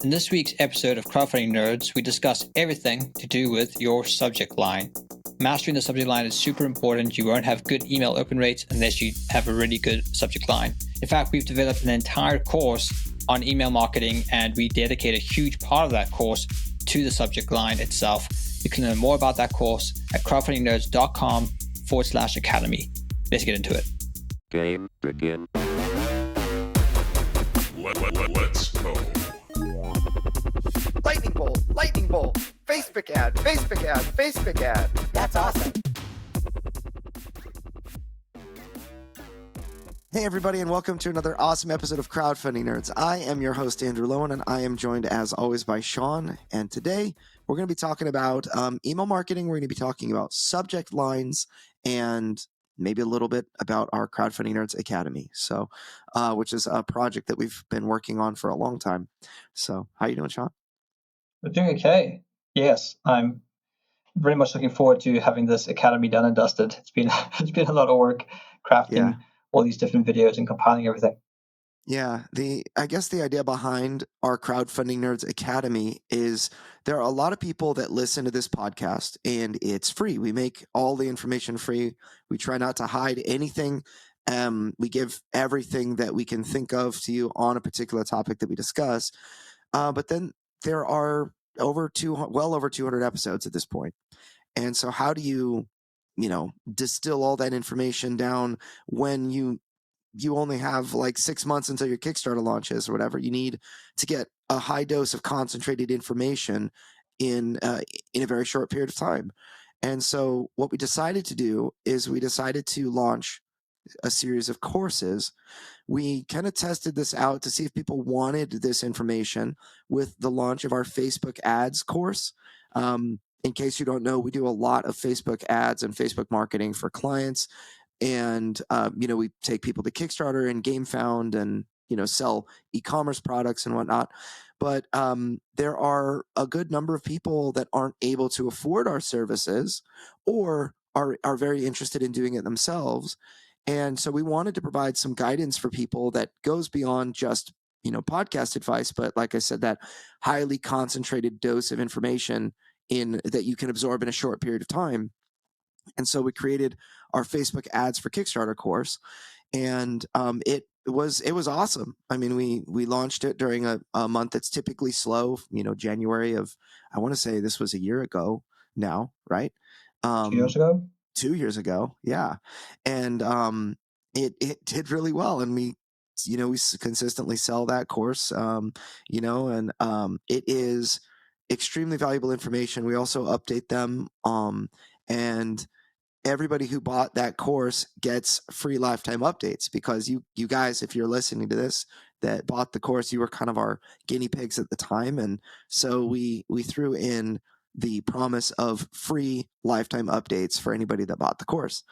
In this week's episode of Crowdfunding Nerds, we discuss everything to do with your subject line. Mastering the subject line is super important. You won't have good email open rates unless you have a really good subject line. In fact, we've developed an entire course on email marketing, and we dedicate a huge part of that course to the subject line itself. You can learn more about that course at crowdfundingnerds.com/academy. Let's get into it. Game begin. Let's go. Lightning bolt, Facebook ad. That's awesome. Hey everybody, and welcome to another awesome episode of Crowdfunding Nerds. I am your host, Andrew Lowen, and I am joined as always by Sean. And today we're going to be talking about email marketing. We're going to be talking about subject lines and maybe a little bit about our Crowdfunding Nerds Academy, so which is a project that we've been working on for a long time. So how you doing, Sean? We're doing okay. Yes, I'm very much looking forward to having this academy done and dusted. It's been a lot of work crafting all these different videos and compiling everything. Yeah, I guess the idea behind our Crowdfunding Nerds Academy is there are a lot of people that listen to this podcast, and it's free. We make all the information free. We try not to hide anything. We give everything that we can think of to you on a particular topic that we discuss. But then there are well over 200 episodes at this point. And so how do you distill all that information down when you only have like 6 months until your Kickstarter launches or whatever? You need to get a high dose of concentrated information in a very short period of time. And so what we decided to do is we decided to launch a series of courses. We kind of tested this out to see if people wanted this information with the launch of our Facebook ads course. In case you don't know, we do a lot of Facebook ads and Facebook marketing for clients. And, we take people to Kickstarter and GameFound and, sell e-commerce products and whatnot. But there are a good number of people that aren't able to afford our services or are very interested in doing it themselves. And so we wanted to provide some guidance for people that goes beyond just, podcast advice, but like I said, that highly concentrated dose of information that you can absorb in a short period of time. And so we created our Facebook ads for Kickstarter course, and it was awesome. I mean, we launched it during a month that's typically slow, January of, I want to say this was a year ago now, right? 2 years ago? 2 years ago, yeah. And it did really well, and we consistently sell that course, and it is extremely valuable information. We also update them, and everybody who bought that course gets free lifetime updates, because you guys, if you're listening to this, that bought the course, you were kind of our guinea pigs at the time. And so we threw in the promise of free lifetime updates for anybody that bought the course.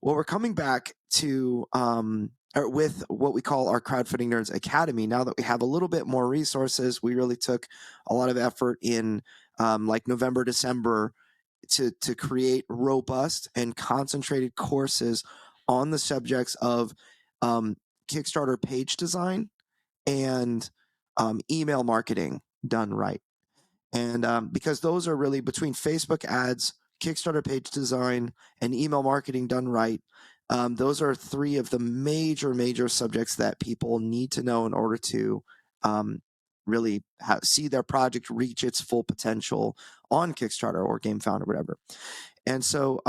Well, we're coming back to with what we call our Crowdfunding Nerds Academy. Now that we have a little bit more resources, we really took a lot of effort in like November, December to create robust and concentrated courses on the subjects of Kickstarter page design and email marketing done right. And because those are really, between Facebook ads, Kickstarter page design, and email marketing done right, those are three of the major subjects that people need to know in order to really see their project reach its full potential on Kickstarter or GameFound or whatever. And so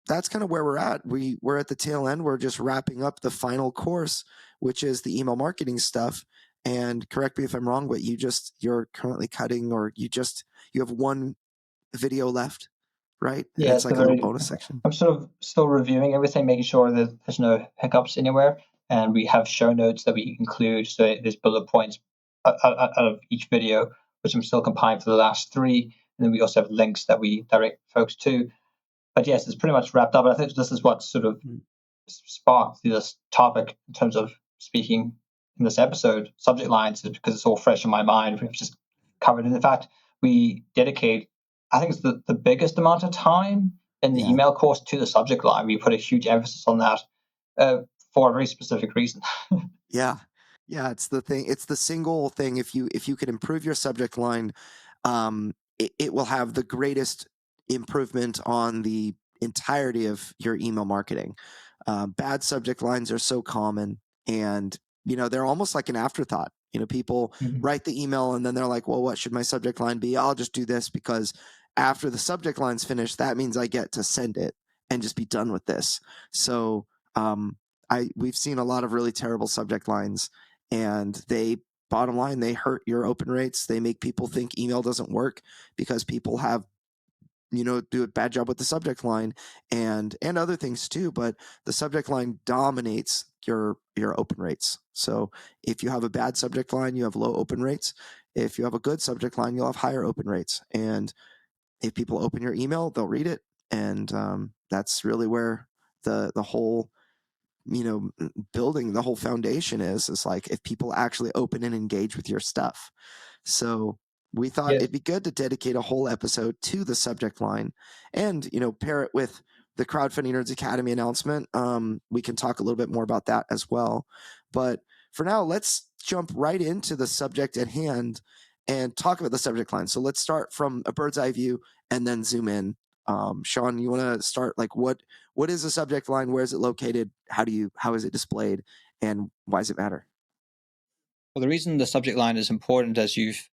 that's kind of where we're at. We're at the tail end. We're just wrapping up the final course, which is the email marketing stuff. And correct me if I'm wrong, but you're currently cutting, or you have one video left, right? Yeah, it's like a little bonus section. I'm sort of still reviewing everything, making sure that there's no hiccups anywhere. And we have show notes that we include. So there's bullet points out of each video, which I'm still compiling for the last three. And then we also have links that we direct folks to. But yes, it's pretty much wrapped up. And I think this is what sort of sparked this topic in terms of speaking in this episode. Subject lines, is because it's all fresh in my mind. We've just covered it. In fact, we dedicate, I think it's the biggest amount of time in the email course to the subject line. We put a huge emphasis on that for a very specific reason. Yeah. Yeah, it's the thing. It's the single thing. If you can improve your subject line, it will have the greatest improvement on the entirety of your email marketing. Bad subject lines are so common, and they're almost like an afterthought. People Mhm. write the email and then they're like, "Well, what should my subject line be? I'll just do this because after the subject line's finished, that means I get to send it and just be done with this." So, we've seen a lot of really terrible subject lines, and bottom line, they hurt your open rates. They make people think email doesn't work because people have do a bad job with the subject line and other things too. But the subject line dominates your open rates. So if you have a bad subject line, you have low open rates. If you have a good subject line, you'll have higher open rates. And if people open your email, they'll read it, and that's really where the whole building the whole foundation is like if people actually open and engage with your stuff. So we thought Yes. it'd be good to dedicate a whole episode to the subject line and pair it with the Crowdfunding Nerds Academy announcement. We can talk a little bit more about that as well, but for now, let's jump right into the subject at hand and talk about the subject line. So let's start from a bird's eye view and then zoom in. Sean, you want to start like what is a subject line? Where is it located? How is it displayed? And why does it matter? Well, the reason the subject line is important, as you've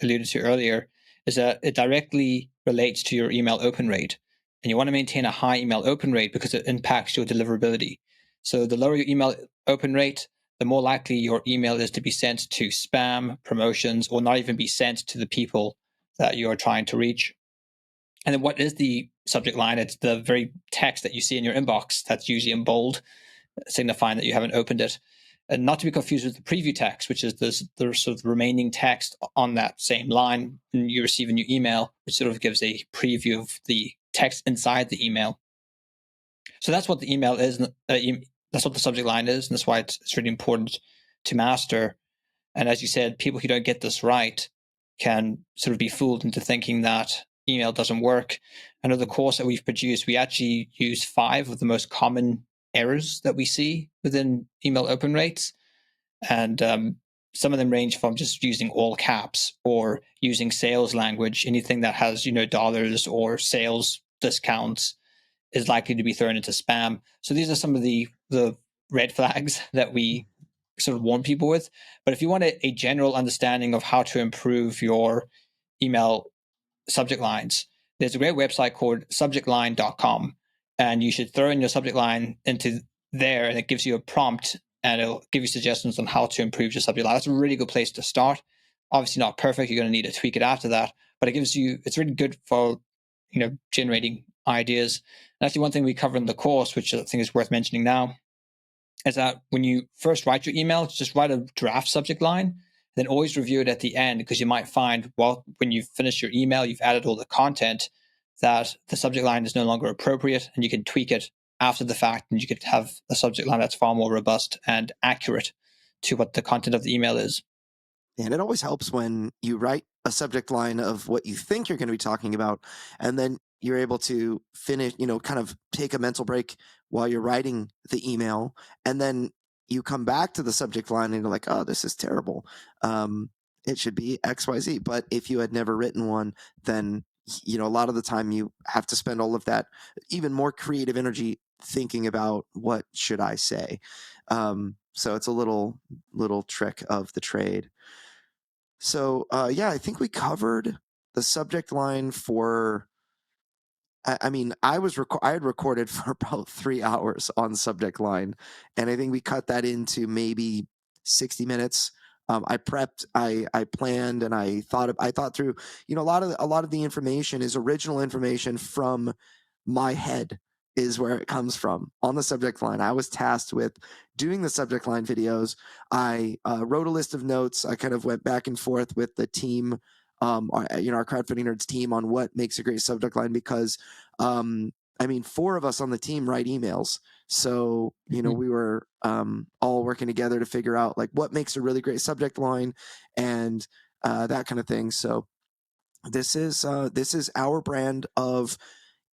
alluded to earlier, is that it directly relates to your email open rate. And you want to maintain a high email open rate because it impacts your deliverability. So the lower your email open rate, the more likely your email is to be sent to spam, promotions, or not even be sent to the people that you're trying to reach. And then what is the subject line? It's the very text that you see in your inbox that's usually in bold, signifying that you haven't opened it. And not to be confused with the preview text, which is the sort of remaining text on that same line when you receive a new email, which sort of gives a preview of the text inside the email. So that's what the email is. That's what the subject line is, and that's why it's really important to master. And as you said, people who don't get this right can sort of be fooled into thinking that email doesn't work. And of the course that we've produced, we actually use 5 of the most common errors that we see within email open rates. And some of them range from just using all caps or using sales language. Anything that has, dollars or sales discounts is likely to be thrown into spam. So these are some of the red flags that we sort of warn people with. But if you want a general understanding of how to improve your email subject lines, there's a great website called subjectline.com. And you should throw in your subject line into there, and it gives you a prompt and it'll give you suggestions on how to improve your subject line. That's a really good place to start. Obviously not perfect. You're going to need to tweak it after that, but it's really good for, generating ideas. And actually one thing we cover in the course, which I think is worth mentioning now, is that when you first write your email, just write a draft subject line, then always review it at the end, because you might find, well, when you finish your email, you've added all the content, that the subject line is no longer appropriate, and you can tweak it after the fact, and you could have a subject line that's far more robust and accurate to what the content of the email is. And it always helps when you write a subject line of what you think you're going to be talking about, and then you're able to finish, kind of take a mental break while you're writing the email, and then you come back to the subject line and you're like, oh, this is terrible. It should be XYZ. But if you had never written one, then, a lot of the time you have to spend all of that even more creative energy thinking about what should I say. So it's a little trick of the trade. So yeah, I think we covered the subject line for. I mean, I had recorded for about 3 hours on subject line, and I think we cut that into maybe 60 minutes. I prepped, I planned, and I thought through. A lot of the information is original information from my head is where it comes from on the subject line. I was tasked with doing the subject line videos. I wrote a list of notes. I kind of went back and forth with the team, our Crowdfunding Nerds team, on what makes a great subject line, because, I mean, 4 of us on the team write emails. So, we were all working together to figure out like what makes a really great subject line and that kind of thing. So this is our brand of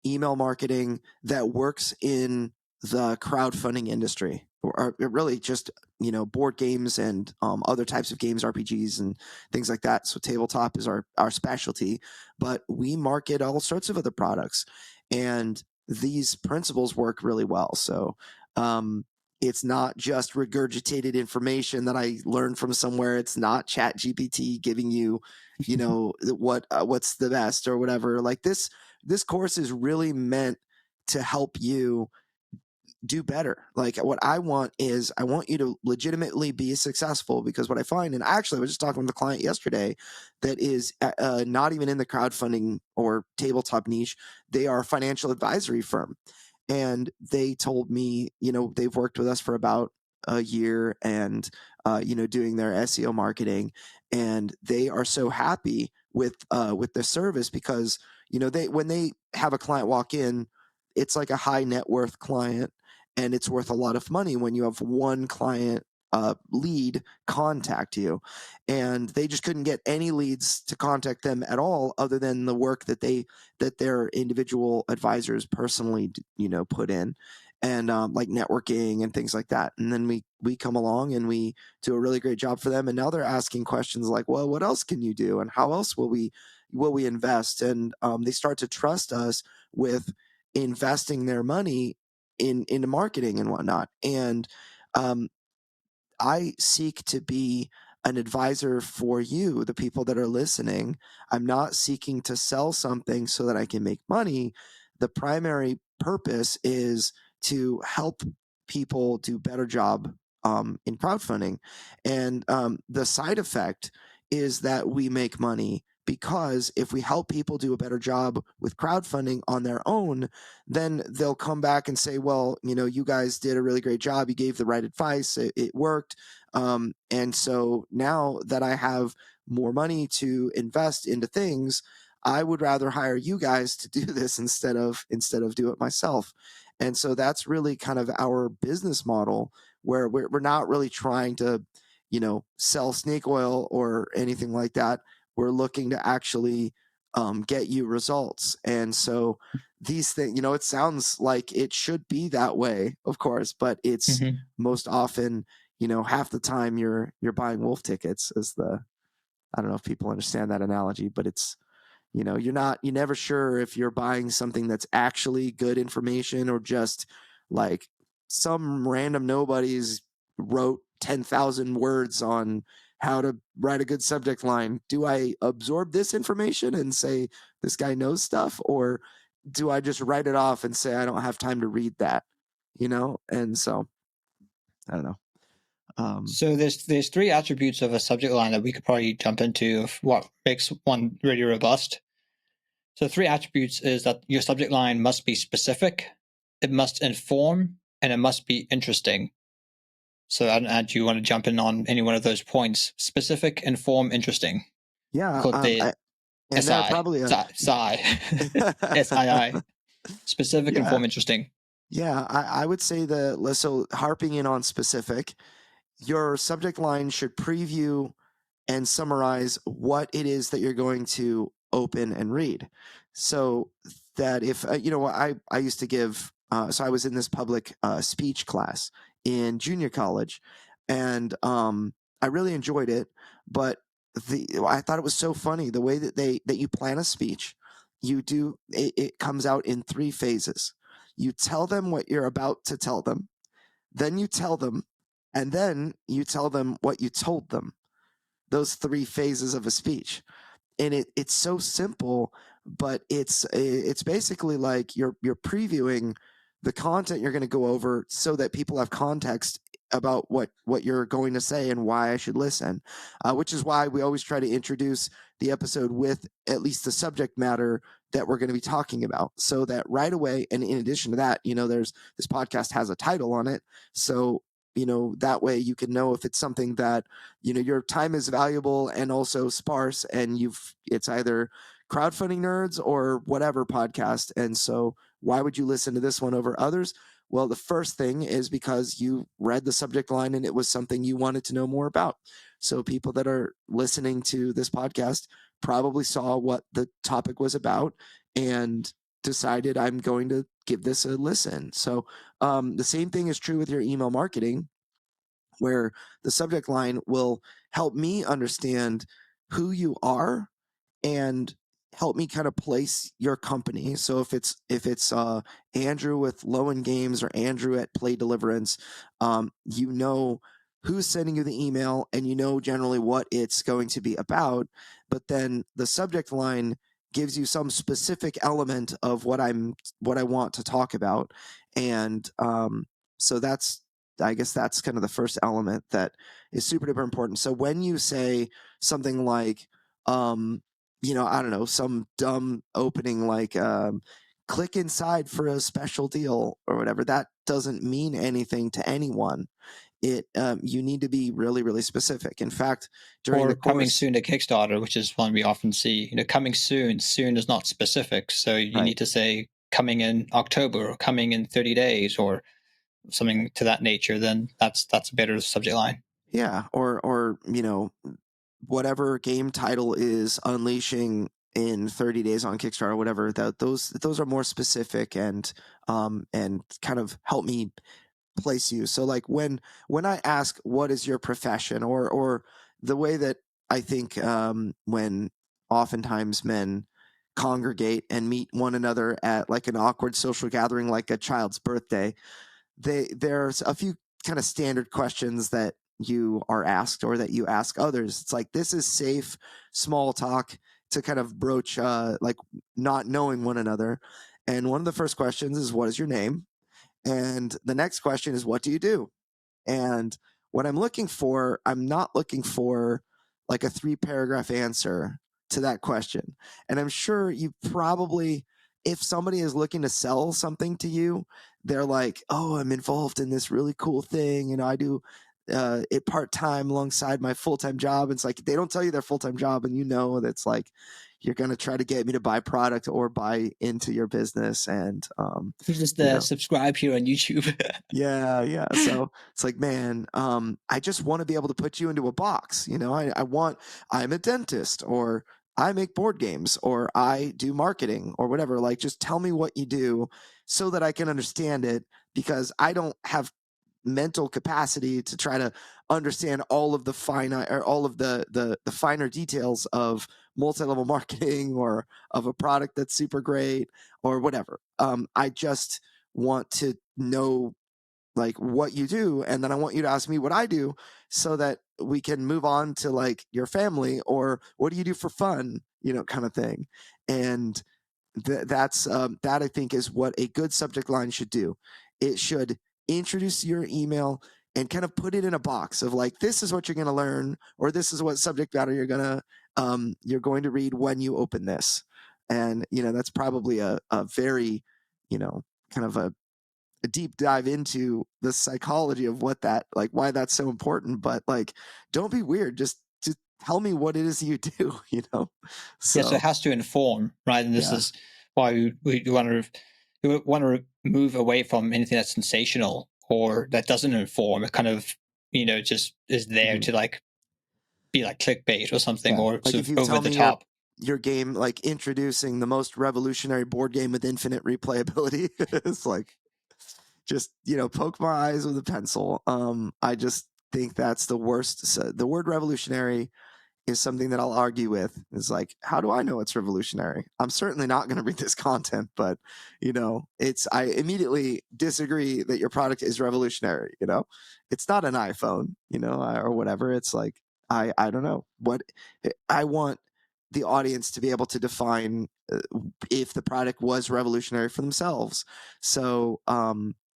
email marketing that works in the crowdfunding industry. or really just, board games and other types of games, RPGs and things like that. So tabletop is our specialty, but we market all sorts of other products, and these principles work really well. So it's not just regurgitated information that I learned from somewhere. It's not Chat GPT giving you, what's the best or whatever. Like this course is really meant to help you do better. Like what I want is I want you to legitimately be successful, because what I find, and actually I was just talking with a client yesterday that is not even in the crowdfunding or tabletop niche. They are a financial advisory firm. And they told me, they've worked with us for about a year and, doing their SEO marketing. And they are so happy with the service because, when they have a client walk in, it's like a high net worth client, and it's worth a lot of money when you have one client lead contact you, and they just couldn't get any leads to contact them at all other than the work that their individual advisors personally put in, and like networking and things like that. And then we come along and we do a really great job for them, and now they're asking questions like, well, what else can you do, and how else will we invest? And they start to trust us with investing their money into marketing and whatnot. And I seek to be an advisor for you, the people that are listening. I'm not seeking to sell something so that I can make money. The primary purpose is to help people do a better job in crowdfunding. And the side effect is that we make money, because if we help people do a better job with crowdfunding on their own, then they'll come back and say, well, you guys did a really great job. You gave the right advice. It worked. And so now that I have more money to invest into things, I would rather hire you guys to do this instead of do it myself. And so that's really kind of our business model, where we're not really trying to, sell snake oil or anything like that. We're looking to actually get you results. And so these things, it sounds like it should be that way, of course, but it's most often, half the time you're buying wolf tickets, I don't know if people understand that analogy, but it's, you're never sure if you're buying something that's actually good information or just like some random nobodies wrote 10,000 words on how to write a good subject line. Do I absorb this information and say this guy knows stuff, or do I just write it off and say I don't have time to read that? And so I don't know. So there's three attributes of a subject line that we could probably jump into of what makes one really robust. So three attributes is that your subject line must be specific, it must inform, and it must be interesting. So do you want to jump in on any one of those points? Specific, inform, interesting. Yeah. And there are probably SII. Specific, Yeah. inform, interesting. Yeah, I would say that, so harping in on specific, your subject line should preview and summarize what it is that you're going to open and read. So that if, I used to give, so I was in this public speech class in junior college, and I really enjoyed it, but I thought it was so funny the way that you plan a speech. It comes out in 3 phases. You tell them what you're about to tell them, then you tell them, and then you tell them what you told them. Those 3 phases of a speech. And it's so simple, but it's basically like you're previewing the content you're going to go over so that people have context about what you're going to say and why I should listen, which is why we always try to introduce the episode with at least the subject matter that we're going to be talking about, so that right away, and in addition to that, this podcast has a title on it, so that way you can know if it's something that your time is valuable and also sparse, and it's either crowdfunding nerds or whatever podcast. And so why would you listen to this one over others? Well, the first thing is because you read the subject line and it was something you wanted to know more about. So people that are listening to this podcast probably saw what the topic was about, and decided I'm going to give this a listen. So the same thing is true with your email marketing, where the subject line will help me understand who you are and help me kind of place your company. So if it's Andrew with Lowen Games or Andrew at Play Deliverance, you know who's sending you the email and you know generally what it's going to be about. But then the subject line gives you some specific element of what I want to talk about, and so that's, I guess that's kind of the first element that is super duper important. So when you say something like, I don't know, some dumb opening like, click inside for a special deal or whatever, that doesn't mean anything to anyone. You need to be really, really specific. In fact, during the Or coming course, soon to Kickstarter, which is one we often see. Coming soon. Soon is not specific, so you right. need to say coming in October or coming in 30 days or something to that nature. Then that's a better subject line. Yeah, or whatever game title is unleashing in 30 days on Kickstarter or whatever, that those are more specific and kind of help me place you. So like when I ask what is your profession, or the way that I think when oftentimes men congregate and meet one another at like an awkward social gathering like a child's birthday, there's a few kind of standard questions that you are asked or that you ask others. It's like, this is safe small talk to kind of broach like not knowing one another. And one of the first questions is, what is your name? And the next question is, what do you do? And what I'm looking for, I'm not looking for like a 3-paragraph answer to that question. And I'm sure you probably, if somebody is looking to sell something to you, they're like, oh, I'm involved in this really cool thing. I do it part time alongside my full time job. It's like they don't tell you their full time job, and that's like you're going to try to get me to buy product or buy into your business. And Just you subscribe here on YouTube. yeah. So it's like, man, I just want to be able to put you into a box. I'm a dentist, or I make board games, or I do marketing, or whatever. Like, just tell me what you do so that I can understand it, because I don't have mental capacity to try to understand all of the finite, or all of the finer details of multi-level marketing, or of a product that's super great, or whatever. I just want to know like what you do, and then I want you to ask me what I do, so that we can move on to like your family, or what do you do for fun, kind of thing. And that I think is what a good subject line should do. It should introduce your email and kind of put it in a box of like, this is what you're going to learn, or this is what subject matter you're going to read when you open this. And that's probably a very kind of a deep dive into the psychology of what that, like, why that's so important. But like, don't be weird, just tell me what it is you do. So Yeah, so it has to inform, right? And this is why we want to move away from anything that's sensational or that doesn't inform. It kind of just is there to like be like clickbait or something, or like, sort if of you over tell the me top. your game, like introducing the most revolutionary board game with infinite replayability, it's like, just poke my eyes with a pencil. I just think that's the worst. So the word revolutionary is something that I'll argue with. Is like, how do I know it's revolutionary? I'm certainly not going to read this content, but I immediately disagree that your product is revolutionary. It's not an iPhone, or whatever. It's like, I don't know what I want the audience to be able to define if the product was revolutionary for themselves. So,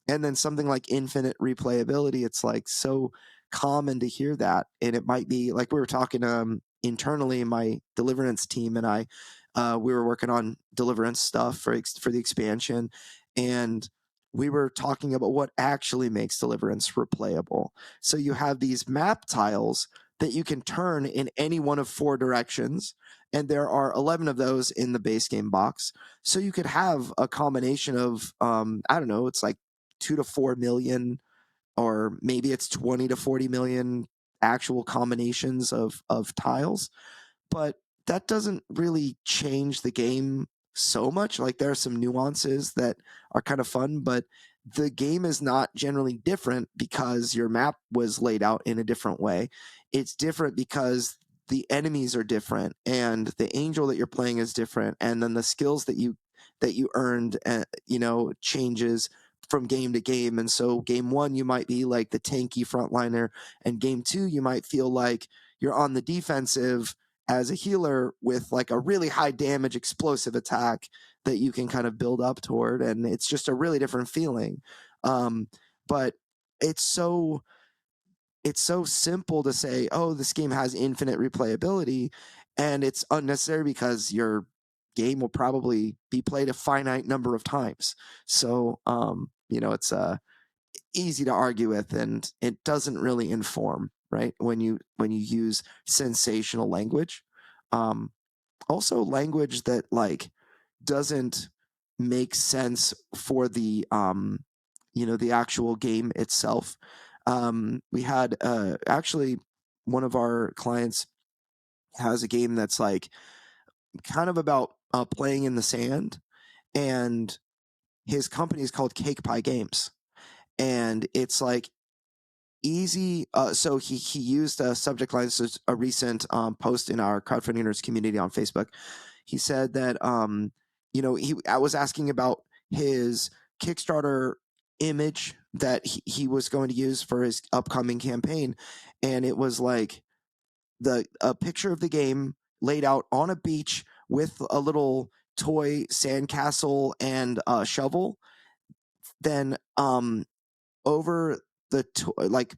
and then something like infinite replayability, it's like so common to hear that. And it might be like, we were talking internally, my Deliverance team and I, we were working on Deliverance stuff for the expansion, and we were talking about what actually makes Deliverance replayable. So you have these map tiles that you can turn in any one of 4 directions, and there are 11 of those in the base game box. So you could have a combination of I don't know, it's like 2 to 4 million, or maybe it's 20 to 40 million actual combinations of tiles. But that doesn't really change the game so much. Like there are some nuances that are kind of fun, but the game is not generally different because your map was laid out in a different way. It's different because the enemies are different and the angel that you're playing is different, and then the skills that you earned changes from game to game. And so game 1 you might be like the tanky frontliner, and game 2 you might feel like you're on the defensive as a healer with like a really high damage explosive attack that you can kind of build up toward, and it's just a really different feeling. But it's so simple to say, oh, this game has infinite replayability, and it's unnecessary because your game will probably be played a finite number of times. So it's easy to argue with, and it doesn't really inform, right, when you use sensational language. Also language that like doesn't make sense for the the actual game itself. We had actually one of our clients has a game that's like kind of about playing in the sand, and his company is called Cake Pie Games, and it's like easy. So he used a subject line. This is a recent post in our crowdfunding nerds community on Facebook. He said that I was asking about his Kickstarter image that he was going to use for his upcoming campaign, and it was like a picture of the game laid out on a beach with a little toy sandcastle and a shovel. Then over the like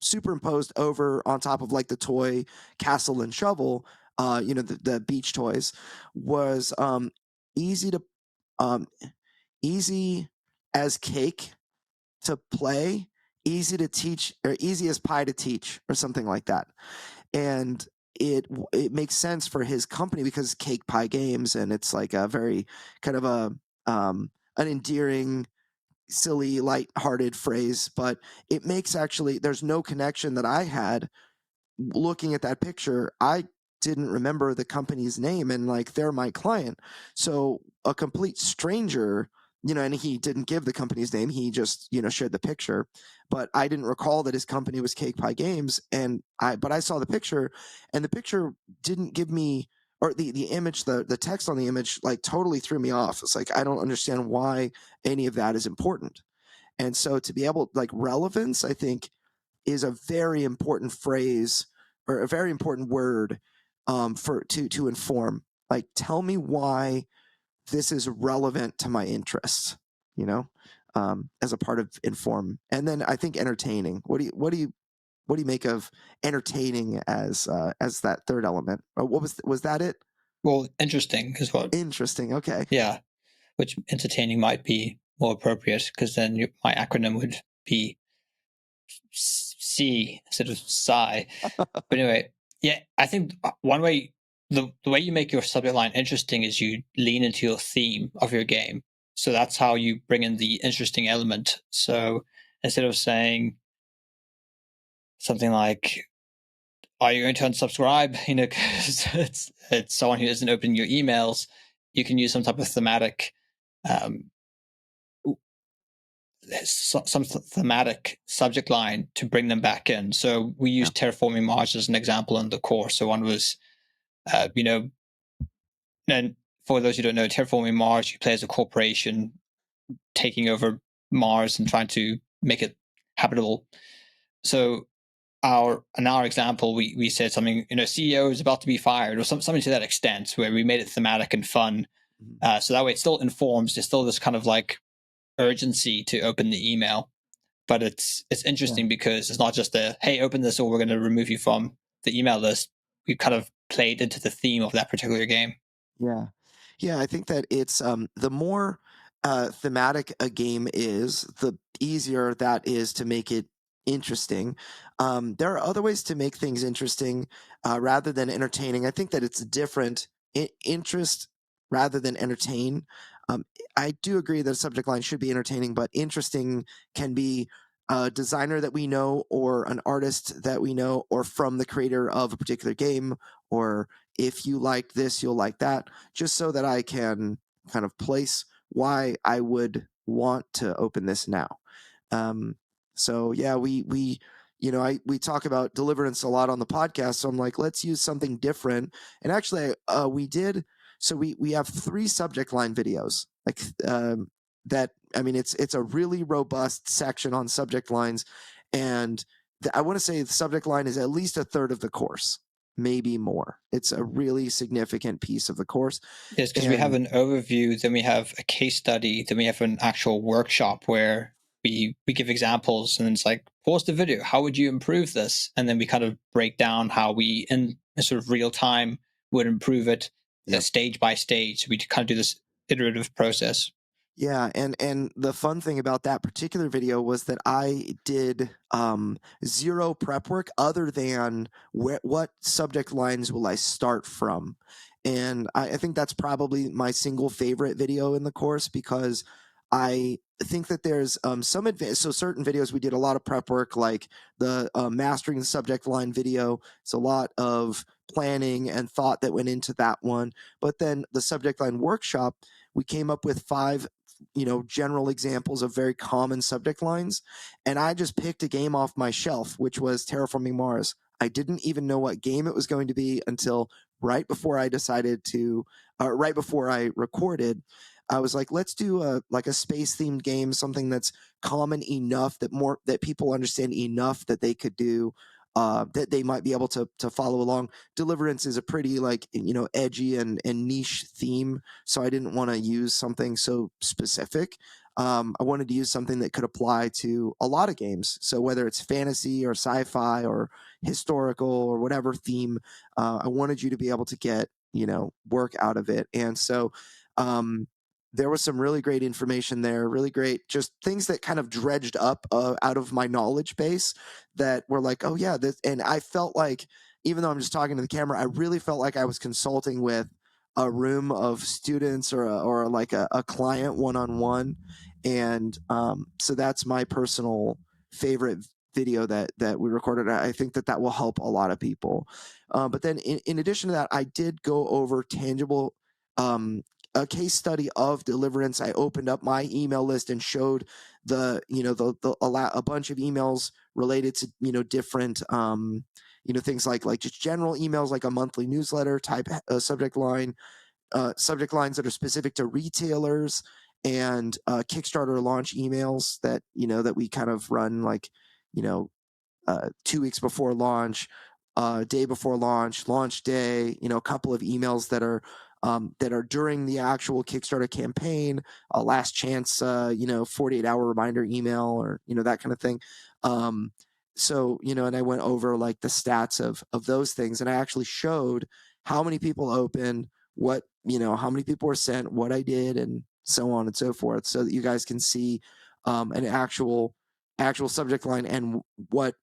superimposed over on top of like the toy castle and shovel, the beach toys, was easy to easy as cake to play, easy to teach, or easy as pie to teach, or something like that. And it makes sense for his company because Cake Pie Games, and it's like a very kind of a an endearing, silly, light-hearted phrase, but it makes actually there's no connection that I had looking at that picture. I didn't remember the company's name, and like they're my client. So a complete stranger, and he didn't give the company's name. He just, shared the picture, but I didn't recall that his company was Cake Pie Games. But I saw the picture, and the picture didn't give me, or the image, the text on the image, like totally threw me off. It's like, I don't understand why any of that is important. And so to be able, like, relevance, I think, is a very important phrase or a very important word for to inform. Like, tell me why this is relevant to my interests, as a part of inform. And then I think entertaining. What do you make of entertaining as that third element? Or was that it? Well, interesting is what. Interesting. Okay. Yeah, which entertaining might be more appropriate because then my acronym would be C instead of psi. But anyway, yeah, I think one way, the way you make your subject line interesting is you lean into your theme of your game. So that's how you bring in the interesting element. So instead of saying something like, are you going to unsubscribe? Because it's someone who isn't opening your emails. You can use some type of thematic, some thematic subject line to bring them back in. So we used Terraforming Mars as an example in the course. So one was, and for those who don't know, Terraforming Mars, you play as a corporation taking over Mars and trying to make it habitable. So in our example, we said something, CEO is about to be fired, or something to that extent, where we made it thematic and fun. So that way it still informs. There's still this kind of like urgency to open the email, but it's interesting because it's not just a, hey, open this or we're going to remove you from the email list. We've kind of played into the theme of that particular game. Yeah, I think that it's the more thematic a game is, the easier that is to make it interesting. There are other ways to make things interesting rather than entertaining. I think that it's different. Interest rather than entertain. I do agree that a subject line should be entertaining, but interesting can be a designer that we know, or an artist that we know, or from the creator of a particular game, or if you like this, you'll like that, just so that I can kind of place why I would want to open this now. So yeah, we we talk about deliverance a lot on the podcast. So I'm like, let's use something different. And actually, we did. So we have 3 subject line videos, like that. I mean, it's a really robust section on subject lines, and I want to say the subject line is at least a third of the course, maybe more. It's a really significant piece of the course. Yes, because we have an overview, then we have a case study, then we have an actual workshop where we give examples, and it's like, pause the video. How would you improve this? And then we kind of break down how we, in sort of real time, would improve it stage by stage. So we kind of do this iterative process. Yeah, and the fun thing about that particular video was that I did 0 prep work other than what subject lines will I start from, and I think that's probably my single favorite video in the course, because I think that there's some advanced. So certain videos we did a lot of prep work, like the mastering the subject line video. It's a lot of planning and thought that went into that one. But then the subject line workshop, we came up with 5 general examples of very common subject lines, and I just picked a game off my shelf, which was Terraforming Mars. I didn't even know what game it was going to be until right before I decided to right before I recorded. I was like, let's do a space themed game, something that's common enough that people understand enough that they could do, that they might be able to follow along. Deliverance is a pretty edgy and niche theme, so I didn't want to use something so specific. I wanted to use something that could apply to a lot of games. So whether it's fantasy or sci-fi or historical or whatever theme, I wanted you to be able to get work out of it. And so there was some really great information there, really great, just things that kind of dredged up out of my knowledge base that were like, oh yeah, this. And I felt like, even though I'm just talking to the camera, I really felt like I was consulting with a room of students or like a client one-on-one. And so that's my personal favorite video that we recorded. I think that will help a lot of people. But then in addition to that, I did go over tangible a case study of deliverance. I opened up my email list and showed a bunch of emails related to different things like just general emails, like a monthly newsletter type subject lines that are specific to retailers, and Kickstarter launch emails that that we kind of run, like 2 weeks before launch, day before launch day, a couple of emails that are during the actual Kickstarter campaign, a last chance 48-hour reminder email, or that kind of thing. So and I went over like the stats of those things, and I actually showed how many people opened, what how many people were sent, what I did, and so on and so forth, so that you guys can see an actual subject line, and what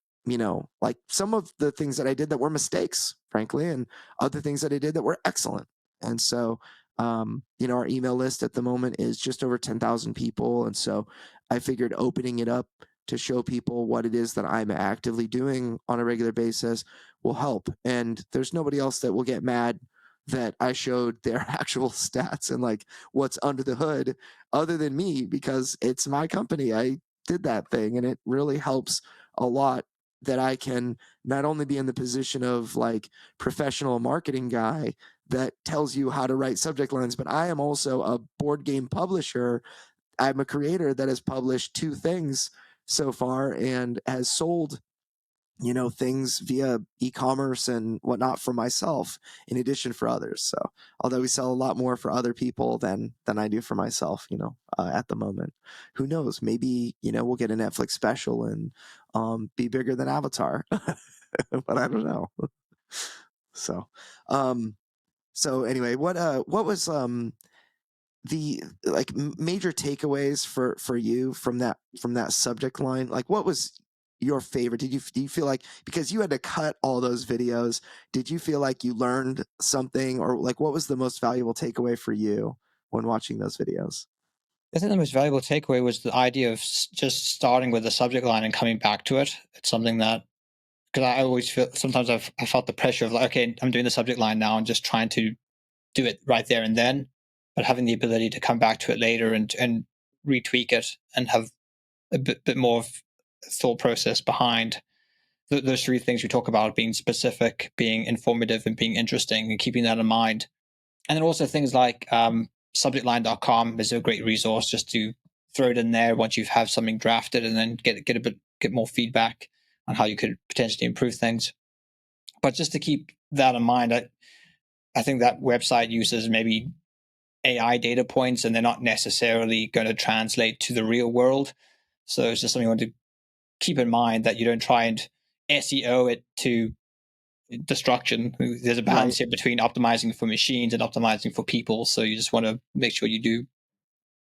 like some of the things that I did that were mistakes, frankly, and other things that I did that were excellent. And so our email list at the moment is just over 10,000 people, and so I figured opening it up to show people what it is that I'm actively doing on a regular basis will help. And there's nobody else that will get mad that I showed their actual stats and like what's under the hood, other than me, because it's my company. I did that thing, and it really helps a lot that I can not only be in the position of like professional marketing guy that tells you how to write subject lines, but I am also a board game publisher. I'm a creator that has published 2 things so far and has sold things via e-commerce and whatnot for myself, in addition for others. So although we sell a lot more for other people than I do for myself, at the moment, who knows, maybe we'll get a Netflix special and be bigger than Avatar. But I don't know. So anyway, what was the like major takeaways for you from that subject line? Like, what was your favorite? Do you feel like, because you had to cut all those videos, did you feel like you learned something, or like what was the most valuable takeaway for you when watching those videos? I think the most valuable takeaway was the idea of just starting with the subject line and coming back to it. It's something that, because I always feel, sometimes I felt the pressure of like, okay, I'm doing the subject line now and just trying to do it right there and then. but having the ability to come back to it later and retweak it and have a bit more of thought process behind those three things we talk about: being specific, being informative, and being interesting, and keeping that in mind. And then also things like subjectline.com is a great resource just to throw it in there once you have something drafted, and then get more feedback on how you could potentially improve things. But just to keep that in mind, I think that website uses maybe AI data points, and they're not necessarily going to translate to the real world. So it's just something you want to keep in mind, that you don't try and SEO it to destruction. There's a balance here between optimizing for machines and optimizing for people. So you just want to make sure you do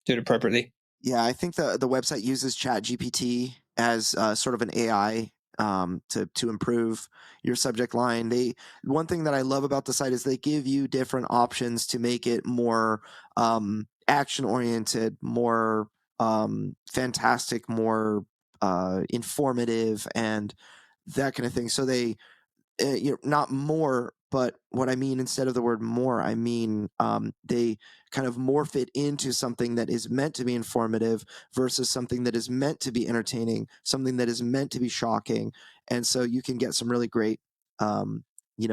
it appropriately. Yeah, I think the website uses ChatGPT as sort of an AI to improve your subject line. One thing that I love about the site is they give you different options to make it more action oriented, more fantastic, more informative, and that kind of thing. So they not more, but what I mean, instead of the word more, I mean they kind of morph it into something that is meant to be informative versus something that is meant to be entertaining, something that is meant to be shocking. And so you can get some really great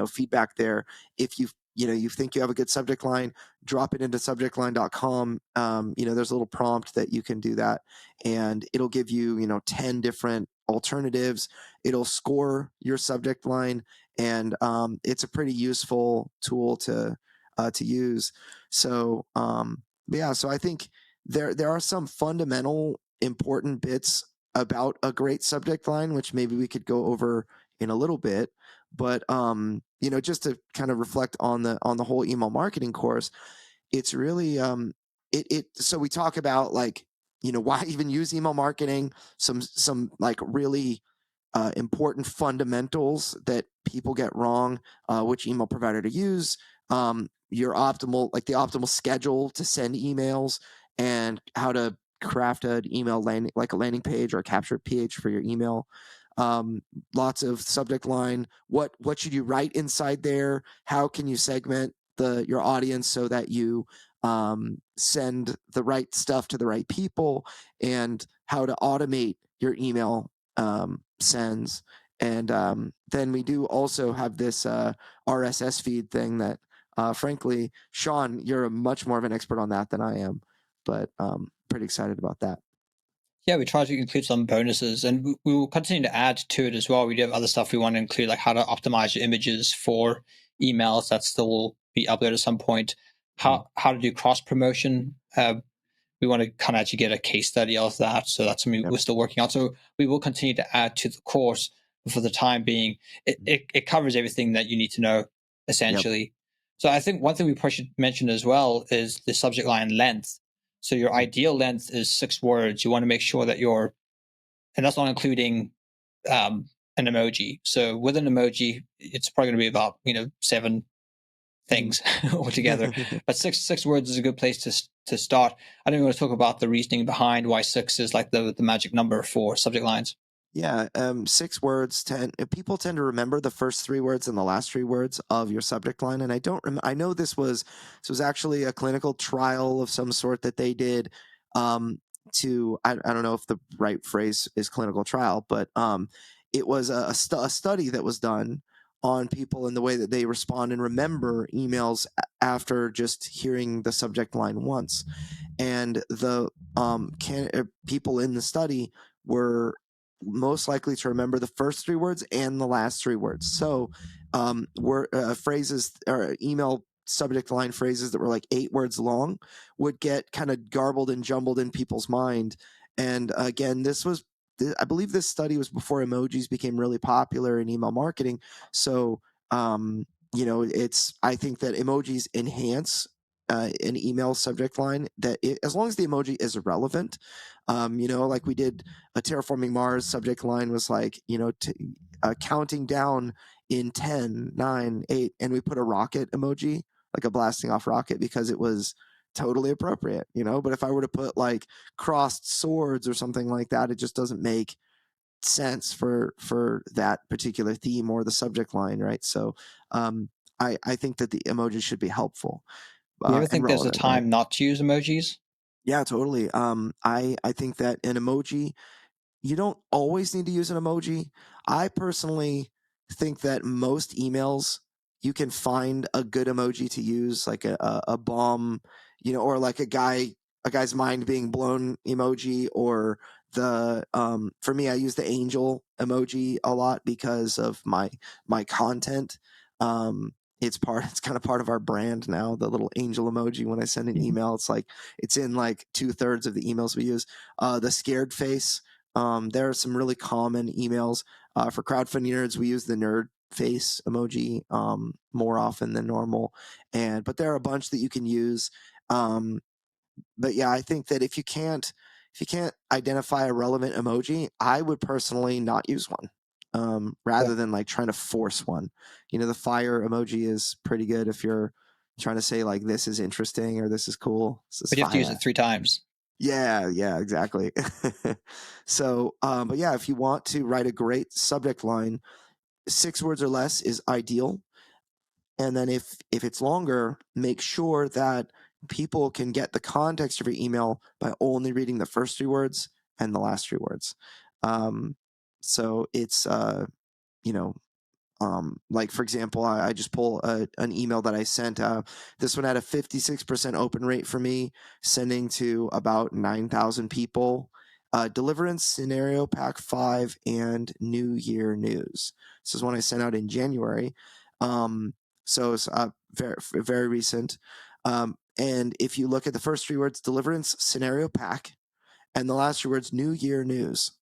feedback there. If you think you have a good subject line, drop it into subjectline.com. There's a little prompt that you can do that, and it'll give you 10 different alternatives. It'll score your subject line, and it's a pretty useful tool to use. So so I think there are some fundamental important bits about a great subject line, which maybe we could go over in a little bit. But just to kind of reflect on the whole email marketing course, it's really so we talk about, like, why even use email marketing, some like really important fundamentals that people get wrong, which email provider to use, the optimal schedule to send emails, and how to craft an email landing, like a landing page or a capture page for your email. Lots of subject line. What should you write inside there? How can you segment your audience so that you send the right stuff to the right people, and how to automate your email sends. And then we do also have this RSS feed thing that, frankly, Sean, you're much more of an expert on that than I am, but pretty excited about that. Yeah, we try to include some bonuses, and we will continue to add to it as well. We do have other stuff we want to include, like how to optimize your images for emails that still will be uploaded at some point. How to do cross promotion. We want to kind of actually get a case study of that, so that's something we're still working on. So we will continue to add to the course, but for the time being, it covers everything that you need to know, essentially. Yep. So I think one thing we probably should mention as well is the subject line length. So your ideal length is 6 words. You want to make sure that and that's not including an emoji. So with an emoji, it's probably going to be about 7 things altogether. But six words is a good place to start. I don't want to talk about the reasoning behind why 6 is like the magic number for subject lines. Yeah, 6 words. People tend to remember the first 3 words and the last 3 words of your subject line, and I know this was actually a clinical trial of some sort that they did. I don't know if the right phrase is clinical trial, but it was a study that was done on people in the way that they respond and remember emails after just hearing the subject line once, and the people in the study were most likely to remember the first 3 words and the last 3 words. So phrases or email subject line phrases that were like 8 words long would get kind of garbled and jumbled in people's mind. And again, I believe this study was before emojis became really popular in email marketing. So I think that emojis enhance an email subject line, as long as the emoji is relevant. Like we did a Terraforming Mars subject line was like, counting down in 10, 9, 8, and we put a rocket emoji, like a blasting off rocket, because it was totally appropriate, But if I were to put like crossed swords or something like that, it just doesn't make sense for that particular theme or the subject line, right? So I think that the emoji should be helpful. You ever and think there's a relevant. Right? time not to use emojis? Yeah, totally. I think that an emoji, you don't always need to use an emoji. I personally think that most emails you can find a good emoji to use, like a bomb, or like a guy's mind being blown emoji, or the for me, I use the angel emoji a lot because of my content. Um, it's kind of part of our brand now. The little angel emoji when I send an email, it's in like 2/3 of the emails we use. The scared face. There are some really common emails. For crowdfunding nerds, we use the nerd face emoji more often than normal, but there are a bunch that you can use. But yeah, I think that if you can't identify a relevant emoji, I would personally not use one. Rather than like trying to force one. The fire emoji is pretty good if you're trying to say like this is interesting or this is cool. This is But you have to use fire. it 3 times. Yeah, exactly. So, but yeah, if you want to write a great subject line, 6 words or less is ideal. And then if it's longer, make sure that people can get the context of your email by only reading the first 3 words and the last 3 words. So it's you know like for example, I just pull an email that I sent. This one had a 56% open rate for me, sending to about 9,000 people. Deliverance Scenario Pack 5 and New Year News. This is one I sent out in January. So it's very, very recent. And if you look at the first 3 words, Deliverance Scenario Pack, and the last 3 words, New Year News.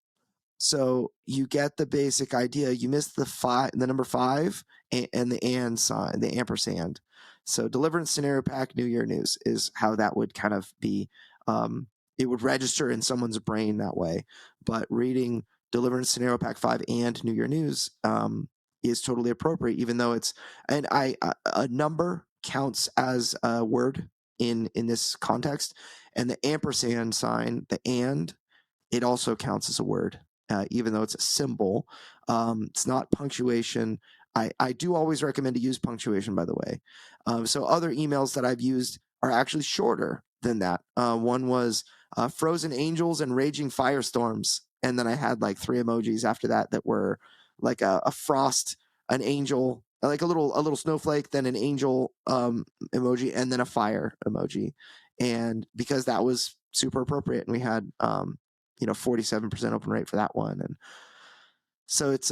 So you get the basic idea. You missed the number 5, and the and sign, the ampersand. So Deliverance Scenario Pack, New Year News is how that would kind of be. It would register in someone's brain that way. But reading Deliverance Scenario Pack 5 and New Year News is totally appropriate, even though a number counts as a word in this context, and the ampersand sign, the and, it also counts as a word, even though it's a symbol. It's not punctuation. I do always recommend to use punctuation, by the way. So other emails that I've used are actually shorter than that. One was Frozen Angels and Raging Firestorms. And then I had like 3 emojis after that were like a frost, an angel, like a little snowflake, then an angel emoji, and then a fire emoji. And because that was super appropriate, and we had 47% open rate for that one. And so it's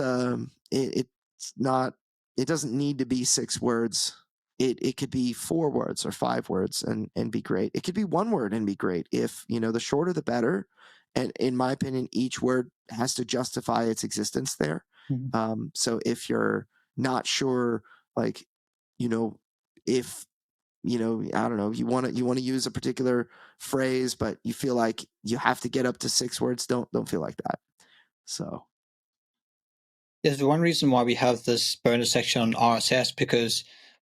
not, it doesn't need to be 6 words. It could be 4 words or 5 words and be great. It could be 1 word and be great. If the shorter the better. And in my opinion, each word has to justify its existence there. Mm-hmm. So if you're not sure, like, if I don't know, you want to use a particular phrase, but you feel like you have to get up to 6 words, don't feel like that. So There's one reason why we have this bonus section on RSS, because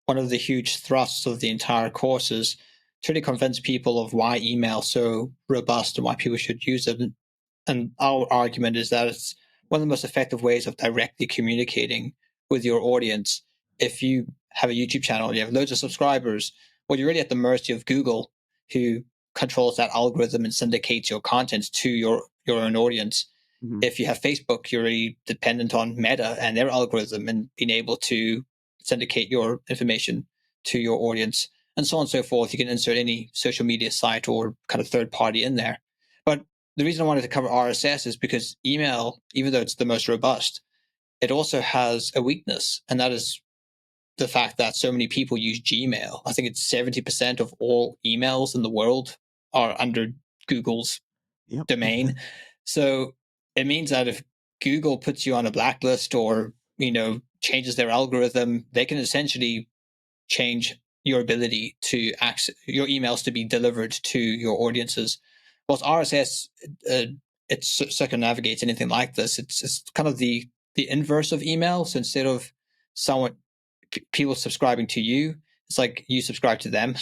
one of the huge thrusts of the entire course is to really convince people of why email is so robust and why people should use it. And our argument is that it's one of the most effective ways of directly communicating with your audience. If you have a YouTube channel, you have loads of subscribers, well, you're really at the mercy of Google, who controls that algorithm and syndicates your content to your own audience. mm-hmm. If you have Facebook, you're really dependent on Meta and their algorithm and being able to syndicate your information to your audience, and so on and so forth. You can insert any social media site or kind of third party in there. But the reason I wanted to cover RSS is because email, even though it's the most robust, it also has a weakness, and that is the fact that so many people use Gmail. I think it's 70% of all emails in the world are under Google's domain. So it means that if Google puts you on a blacklist or, changes their algorithm, they can essentially change your ability to access your emails to be delivered to your audiences. Whilst RSS, it circumnavigates anything like this. It's kind of the inverse of email. So instead of people subscribing to you, it's like you subscribe to them.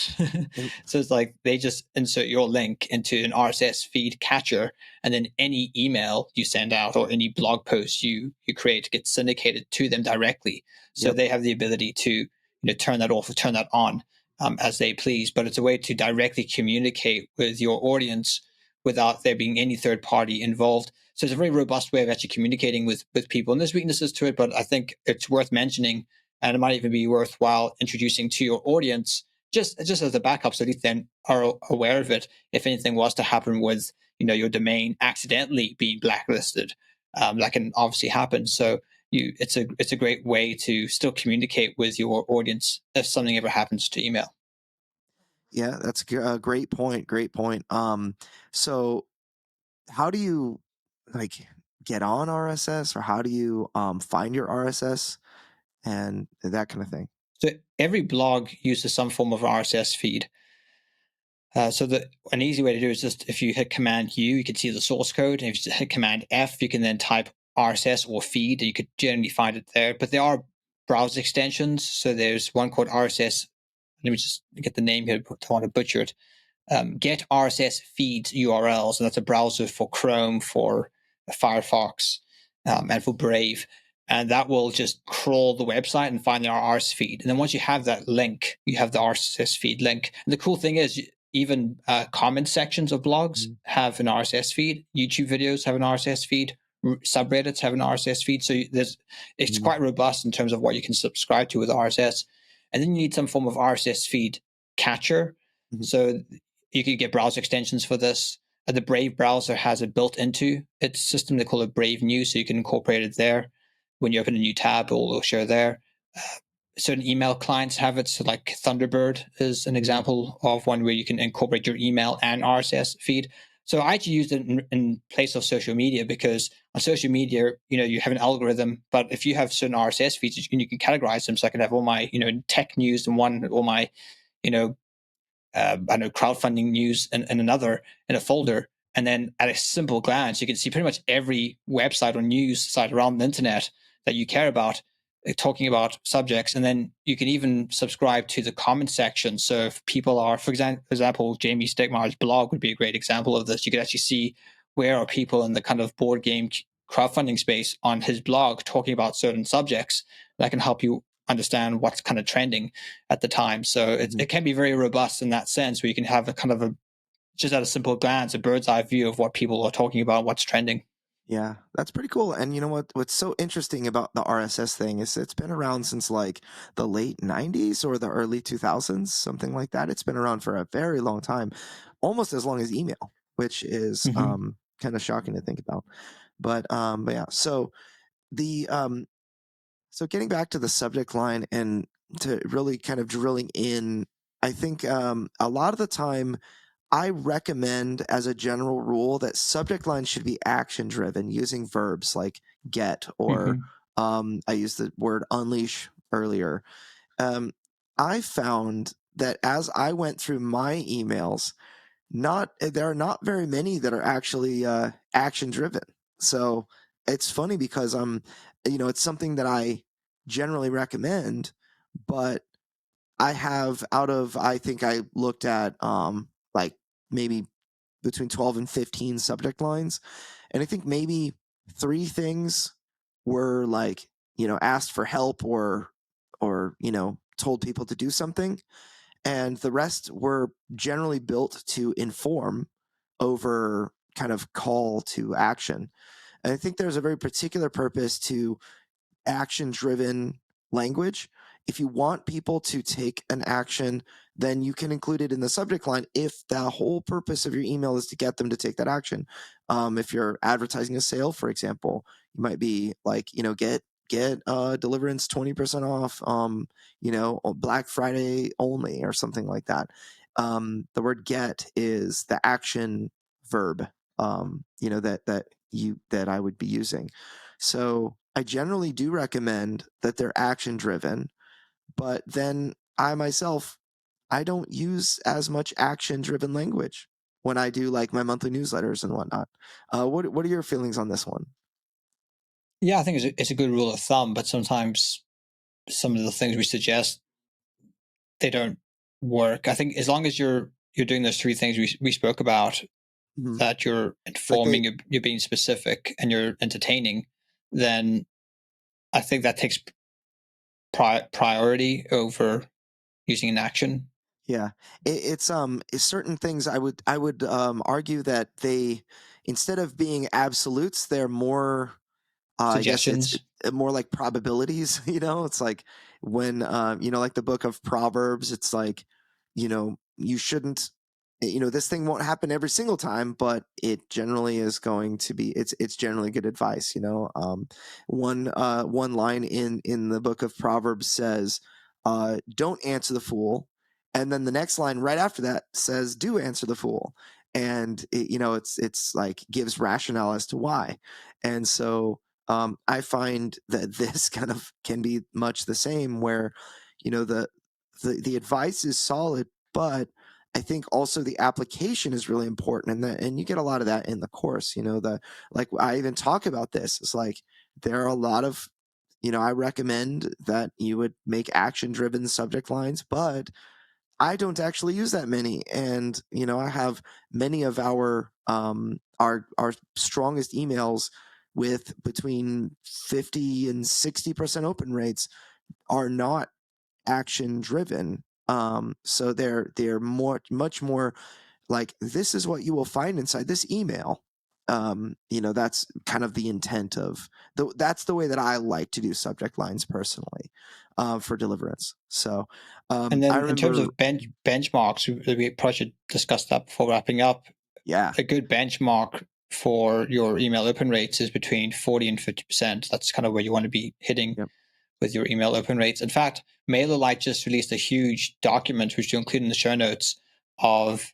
So it's like they just insert your link into an RSS feed catcher, and then any email you send out or any blog post you create gets syndicated to them directly. So they have the ability to turn that off or turn that on as they please, but it's a way to directly communicate with your audience without there being any third party involved. So it's a very robust way of actually communicating with people. And there's weaknesses to it, but I think it's worth mentioning, and it might even be worthwhile introducing to your audience just as a backup, so at least then are aware of it if anything was to happen with your domain accidentally being blacklisted. That can obviously happen. So it's a great way to still communicate with your audience if something ever happens to email. Yeah, that's a great point. Great point. So how do you like get on RSS, or how do you find your RSS and that kind of thing? So every blog uses some form of RSS feed. So an easy way to do it is just if you hit Command U, you can see the source code. And if you hit Command F, you can then type RSS or feed, and you could generally find it there. But there are browser extensions. So there's one called RSS. Let me just get the name here. I don't want to butcher it. Get RSS feeds URLs, and that's a browser for Chrome, for Firefox, and for Brave. And that will just crawl the website and find the RSS feed. And then once you have that link, you have the RSS feed link. And the cool thing is, even comment sections of blogs have an RSS feed. YouTube videos have an RSS feed. Subreddits have an RSS feed. So it's quite robust in terms of what you can subscribe to with RSS. And then you need some form of RSS feed catcher. So you could get browser extensions for this. The Brave browser has it built into its system. They call it Brave News, so you can incorporate it there. When you open a new tab, it will show there. Certain email clients have it. So like Thunderbird is an example of one where you can incorporate your email and RSS feed. So I actually used it in place of social media, because on social media, you have an algorithm, but if you have certain RSS feeds, you can categorize them. So I can have all my, tech news in one, all my, crowdfunding news in another, in a folder. And then at a simple glance, you can see pretty much every website or news site around the internet that you care about, talking about subjects. And then you can even subscribe to the comment section. So if people are, for example, Jamie Stegmaier's blog would be a great example of this. You could actually see where are people in the kind of board game crowdfunding space on his blog talking about certain subjects. That can help you understand what's kind of trending at the time. So it can be very robust in that sense, where you can have a kind of just at a simple glance, a bird's eye view of what people are talking about, what's trending. Yeah, that's pretty cool. And you know what's so interesting about the RSS thing is it's been around since like the late 90s or the early 2000s, something like that. It's been around for a very long time, almost as long as email, which is kind of shocking to think about. But yeah, so the so getting back to the subject line and to really kind of drilling in, I think a lot of the time I recommend as a general rule that subject lines should be action driven, using verbs like get or I used the word unleash earlier. I found that as I went through my emails, there are not very many that are actually action driven. So it's funny because it's something that I generally recommend, but I think I looked at like maybe between 12 and 15 subject lines, and I think maybe 3 things were like, asked for help or told people to do something, and the rest were generally built to inform over kind of call to action. And I think there's a very particular purpose to action driven language. If you want people to take an action, then you can include it in the subject line if the whole purpose of your email is to get them to take that action. If you're advertising a sale, for example, you might be like, get deliverance 20% off, Black Friday only or something like that. The word get is the action verb, that I would be using. So I generally do recommend that they're action driven, but then I myself, I don't use as much action driven language when I do like my monthly newsletters and whatnot. What are your feelings on this one? Yeah, I think it's a good rule of thumb, but sometimes some of the things we suggest, they don't work. I think as long as you're doing those 3 things we spoke about, that you're informing, you're being specific, and you're entertaining, then I think that takes priority over using an action. Yeah, it's certain things. I would argue that they, instead of being absolutes, they're more. I guess it's Suggestions. more like probabilities. It's like when like the book of Proverbs. It's like, you shouldn't. This thing won't happen every single time, but it generally is going to be. It's generally good advice. One line in the book of Proverbs says, "Don't answer the fool," and then the next line right after that says, "Do answer the fool." And it's like gives rationale as to why. And so I find that this kind of can be much the same, where the advice is solid, but I think also the application is really important, and you get a lot of that in the course. The like I even talk about this. It's like there are a lot of I recommend that you would make action driven subject lines, but I don't actually use that many. And I have many of our strongest emails with between 50 and 60% open rates are not action driven. So they're much more like, this is what you will find inside this email. That's kind of the intent of that's the way that I like to do subject lines personally, for deliverance. So And I then in terms remember. of benchmarks, we probably should discuss that before wrapping up. Yeah. A good benchmark for your email open rates is between 40 and 50%. That's kind of where you want to be hitting Yep. with your email open rates. In fact, MailerLite just released a huge document, which you include in the show notes, of